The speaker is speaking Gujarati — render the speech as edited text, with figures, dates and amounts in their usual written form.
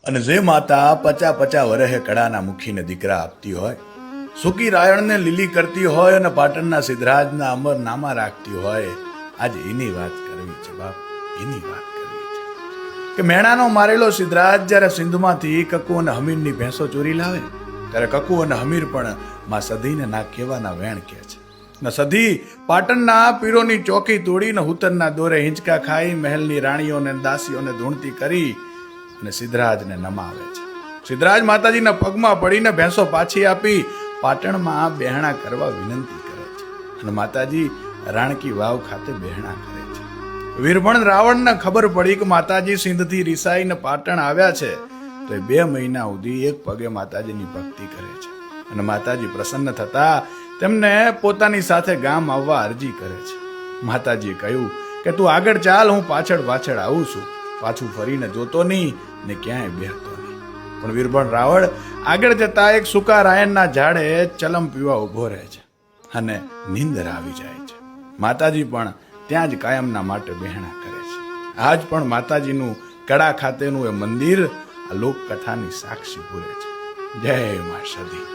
અને જે માતા 50 વર્ષે કડાના મુખીને દીકરા આપતી હોય, સૂકી રાયણને લીલી કરતી હોય અને પાટણના સિદ્ધરાજના અમર નામા રાખતી હોય, આજે એની વાત કરવી છે બાપ, એની વાત કરવી છે કે મેણાનો મારેલો સિદ્ધરાજ જ્યારે સિંધમાંથી કકુ અને હમીરની ભેંસો ચોરી લાવે ત્યારે કકુ અને હમીર પણ માં સધીને ના કહેવાના વેણ કહે છે. ને સધી પાટણના પીરોની ચોકી તોડીને હુતરના દોરે હિંચકા ખાઈ મહેલની રાણીઓને દાસીઓને ધૂણતી કરી અને સિદ્ધરાજને નમાવે છે. સિદ્ધરાજ માતાજીના પગમાં પડીને ભેંસો પાછી આપી પાટણમાં બહેણા કરવા વિનંતી કરે છે અને માતાજી રાણકી વાવ ખાતે બહેણા કરે છે. વીરભણ રાવણને ખબર પડી કે માતાજી સિંધથી રિસાઈને પાટણ આવ્યા છે તો એ 2 મહિના સુધી એક પગે માતાજીની ભક્તિ કરે છે અને માતાજી પ્રસન્ન થતા તેમને પોતાની સાથે ગામ આવવા અરજી કરે છે. માતાજીએ કહ્યું કે તું આગળ ચાલ, હું પાછળ આવું છું, પાછું ફરીને જોતો નહીં ને ક્યાંય બેહતો નહીં. પણ વીરભણ રાવણ આગળ જતા એક સૂકા રાયણના ઝાડે ચલમ પીવા ઉભો રહે છે અને નીંદર આવી જાય છે. માતાજી પણ ત્યાં જ કાયમના માટે બહેણા કરે છે. આજ પણ માતાજીનું કડા ખાતેનું એ મંદિર આ લોકકથાની સાક્ષી પૂરે છે. જય મા સધી.